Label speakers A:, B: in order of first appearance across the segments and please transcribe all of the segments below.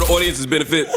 A: the audience's benefit,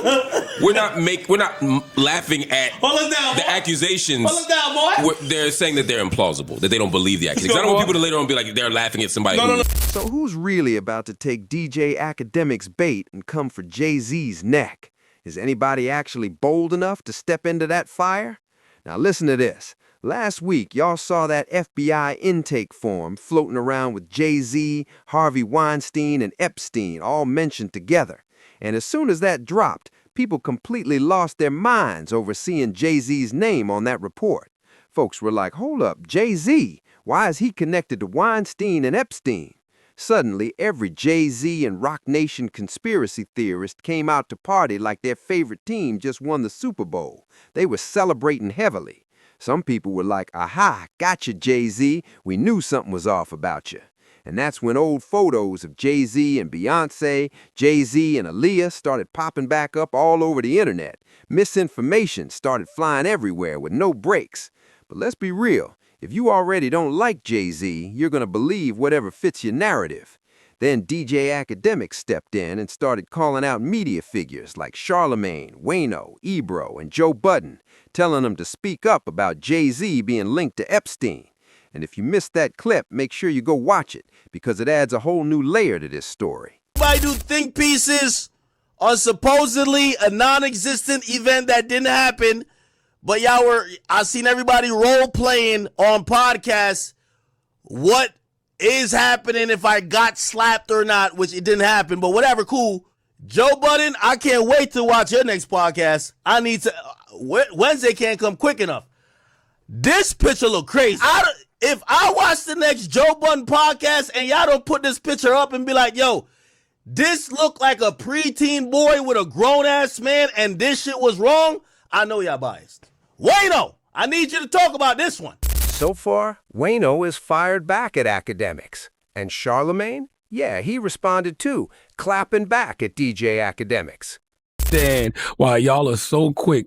A: we're not laughing at the accusations.
B: Hold us down, boy.
A: They're saying that they're implausible, that they don't believe the accusations. I don't want people to later on be like they're laughing at somebody. No.
C: So who's really about to take DJ Akademiks' bait and come for Jay-Z's neck? Is anybody actually bold enough to step into that fire? Now listen to this. Last week, y'all saw that FBI intake form floating around with Jay-Z, Harvey Weinstein, and Epstein all mentioned together. And as soon as that dropped, people completely lost their minds over seeing Jay-Z's name on that report. Folks were like, hold up, Jay-Z? Why is he connected to Weinstein and Epstein? Suddenly, every Jay-Z and Rock Nation conspiracy theorist came out to party like their favorite team just won the Super Bowl. They were celebrating heavily. Some people were like, aha, gotcha, Jay-Z. We knew something was off about you. And that's when old photos of Jay-Z and Beyonce, Jay-Z and Aaliyah started popping back up all over the internet. Misinformation started flying everywhere with no breaks. But let's be real. If you already don't like Jay-Z, you're going to believe whatever fits your narrative. Then DJ Akademiks stepped in and started calling out media figures like Charlemagne, Wayno, Ebro, and Joe Budden, telling them to speak up about Jay-Z being linked to Epstein. And if you missed that clip, make sure you go watch it, because it adds a whole new layer to this story.
B: I do think pieces on supposedly a non-existent event that didn't happen, but I seen everybody role-playing on podcasts what is happening if I got slapped or not, which it didn't happen, but whatever, cool. Joe Budden, I can't wait to watch your next podcast. I need to, Wednesday can't come quick enough. This picture look crazy. If I watch the next Joe Budden podcast and y'all don't put this picture up and be like, yo, this look like a preteen boy with a grown-ass man and this shit was wrong, I know y'all biased. Wayno, I need you to talk about this one.
D: So far, Wayno is fired back at Akademiks. And Charlemagne? Yeah, he responded too, clapping back at DJ Akademiks.
E: Understand why y'all are so quick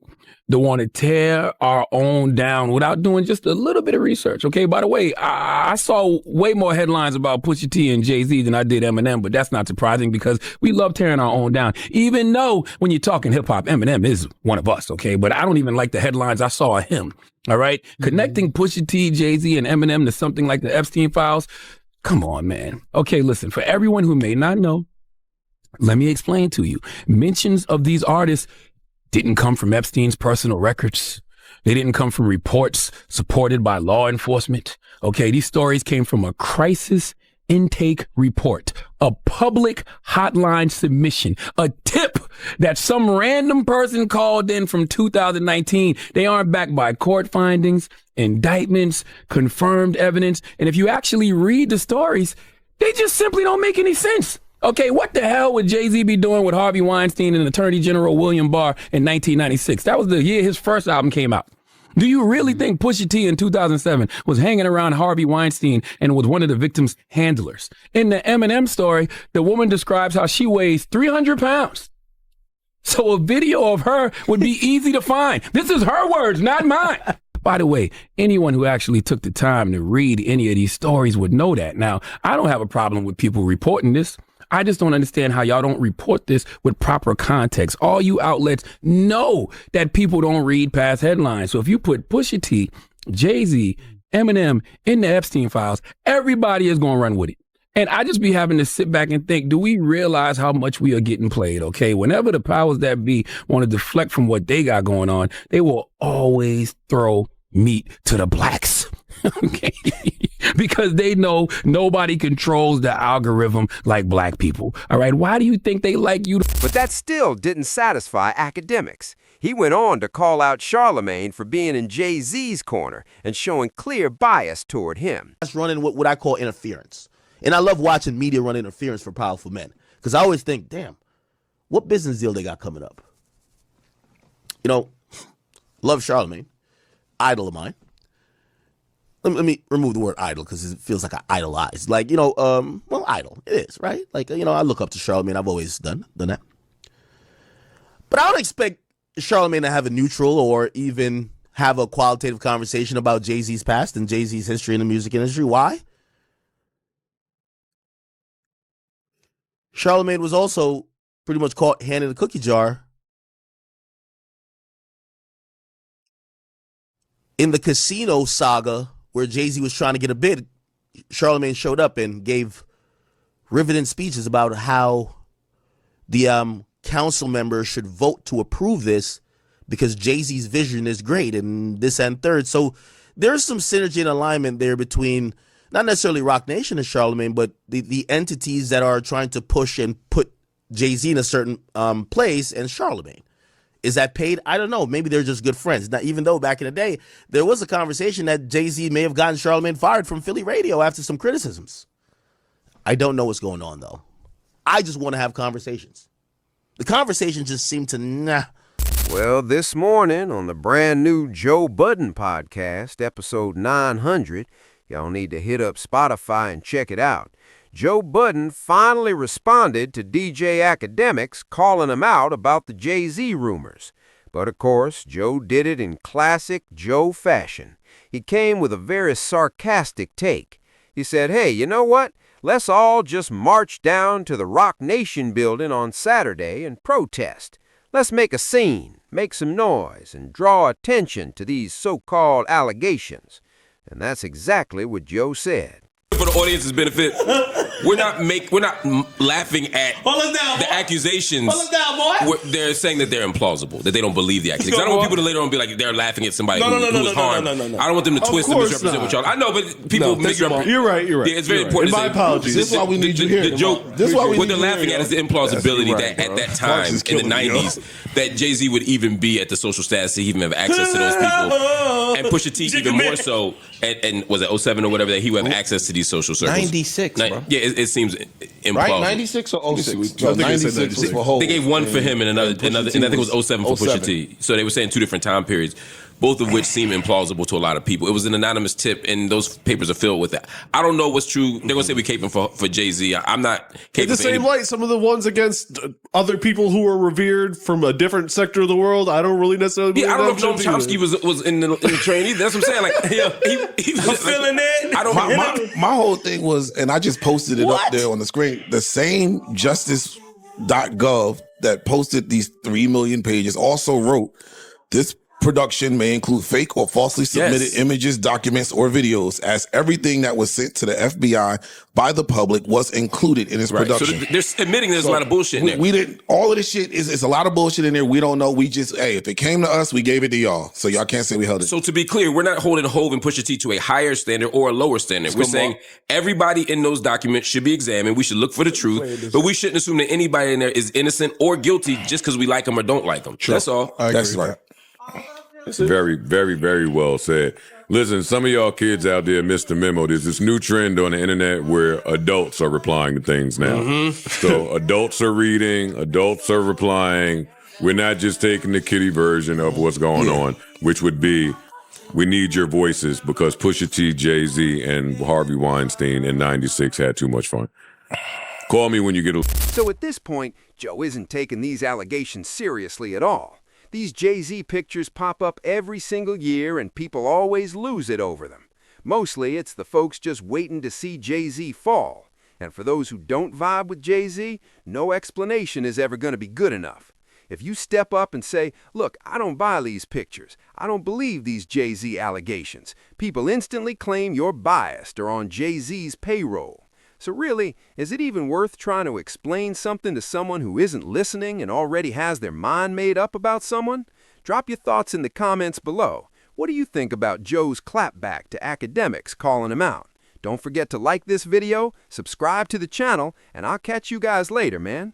E: to want to tear our own down without doing just a little bit of research. Okay, by the way, I saw way more headlines about Pusha T and Jay-Z than I did Eminem, but that's not surprising because we love tearing our own down. Even though when you're talking hip hop, Eminem is one of us, okay? But I don't even like the headlines I saw of him, all right? Connecting Pusha T, Jay-Z, and Eminem to something like the Epstein files, come on, man. Okay, listen, for everyone who may not know, let me explain to you. Mentions of these artists didn't come from Epstein's personal records. They didn't come from reports supported by law enforcement. Okay, these stories came from a crisis intake report, a public hotline submission, a tip that some random person called in from 2019. They aren't backed by court findings, indictments, confirmed evidence. And if you actually read the stories, they just simply don't make any sense. Okay, what the hell would Jay-Z be doing with Harvey Weinstein and Attorney General William Barr in 1996? That was the year his first album came out. Do you really think Pusha T in 2007 was hanging around Harvey Weinstein and was one of the victim's handlers? In the Eminem story, the woman describes how she weighs 300 pounds. So a video of her would be easy to find. This is her words, not mine. By the way, anyone who actually took the time to read any of these stories would know that. Now, I don't have a problem with people reporting this. I just don't understand how y'all don't report this with proper context. All you outlets know that people don't read past headlines. So if you put Pusha T, Jay-Z, Eminem in the Epstein files, everybody is going to run with it. And I just be having to sit back and think, do we realize how much we are getting played? Okay, whenever the powers that be want to deflect from what they got going on, they will always throw meat to the blacks. Okay, because they know nobody controls the algorithm like black people. All right, why do you think they like you?
C: But that still didn't satisfy Akademiks. He went on to call out Charlemagne for being in Jay-Z's corner and showing clear bias toward him.
B: That's running what I call interference. And I love watching media run interference for powerful men because I always think, damn, what business deal they got coming up? You know, love Charlemagne, idol of mine. Let me remove the word idol because it feels like I idolize. Like, you know, well, idol. It is, right? Like, you know, I look up to Charlemagne. I've always done that. But I don't expect Charlemagne to have a neutral or even have a qualitative conversation about Jay-Z's past and Jay-Z's history in the music industry. Why? Charlemagne was also pretty much caught hand in the cookie jar. In the casino saga, where Jay-Z was trying to get a bid, Charlamagne showed up and gave riveting speeches about how the council members should vote to approve this because Jay-Z's vision is great and this and third. So there's some synergy and alignment there between not necessarily Roc Nation and Charlamagne, but the entities that are trying to push and put Jay-Z in a certain place and Charlamagne. Is that paid? I don't know. Maybe they're just good friends. Now, even though back in the day, there was a conversation that Jay-Z may have gotten Charlamagne fired from Philly radio after some criticisms. I don't know what's going on, though. I just want to have conversations. The conversations just seem to nah.
D: Well, this morning on the brand new Joe Budden podcast, episode 900, y'all need to hit up Spotify and check it out. Joe Budden finally responded to DJ Akademiks, calling him out about the Jay-Z rumors. But of course, Joe did it in classic Joe fashion. He came with a very sarcastic take. He said, hey, you know what? Let's all just march down to the Roc Nation building on Saturday and protest. Let's make a scene, make some noise, and draw attention to these so-called allegations. And that's exactly what Joe said.
A: For the audience's benefit, we're not laughing at the accusations. They're saying that they're implausible, that they don't believe the accusations. I don't want people to later on be like they're laughing at somebody who was harmed. I don't want them to twist and misrepresent what y'all. I know, but people misrepresent.
F: You're right.
A: Yeah, it's very important.
F: My apologies. This is why we need you here.
A: The joke. What they're laughing at is the implausibility that at that time in the '90s that Jay-Z would even be at the social status to even have access to those people, and Pusha T even more so. And was it 07 or whatever that he would have access to these social circles?
G: 96, bro.
A: Yeah, it seems implausible.
G: Right? 96 or 06? No, 96 was for Hov.
A: They gave one for him and another, and I think it was 07 for Pusha T. So they were saying two different time periods, both of which seem implausible to a lot of people. It was an anonymous tip, and those papers are filled with it. I don't know what's true. They're gonna say we're caping for Jay-Z. I'm not caping
F: in the same light. Some of the ones against other people who are revered from a different sector of the world, I don't really necessarily.
A: Yeah, I don't know if Noam Chomsky was in the train either. That's what I'm saying. Like, he was
G: feeling it.
A: I don't.
G: My whole thing was, and I just posted it up there on the screen. The same justice.gov that posted these 3 million pages also wrote this. Production may include fake or falsely submitted images, documents, or videos, as everything that was sent to the FBI by the public was included in its production.
A: So they're admitting there's a lot of bullshit in there.
G: We didn't. All of this shit is a lot of bullshit in there. We don't know. We just, hey, if it came to us, we gave it to y'all. So y'all can't say we held it.
A: So to be clear, we're not holding Hov and Pusha T to a higher standard or a lower standard. We're saying everybody in those documents should be examined. We should look for the truth, but we shouldn't assume that anybody in there is innocent or guilty just because we like them or don't like them. That's all.
G: That's right.
H: Very, very, very well said. Listen, some of y'all kids out there missed the memo. There's this new trend on the internet where adults are replying to things now. So adults are reading, adults are replying. We're not just taking the kiddie version of what's going on, which would be, we need your voices because Pusha T, Jay-Z, and Harvey Weinstein in 96 had too much fun. Call me when you get a...
D: So at this point, Joe isn't taking these allegations seriously at all. These Jay-Z pictures pop up every single year and people always lose it over them. Mostly it's the folks just waiting to see Jay-Z fall. And for those who don't vibe with Jay-Z, no explanation is ever going to be good enough. If you step up and say, look, I don't buy these pictures, I don't believe these Jay-Z allegations, people instantly claim you're biased or on Jay-Z's payroll. So really, is it even worth trying to explain something to someone who isn't listening and already has their mind made up about someone? Drop your thoughts in the comments below. What do you think about Joe's clapback to Akademiks calling him out? Don't forget to like this video, subscribe to the channel, and I'll catch you guys later, man.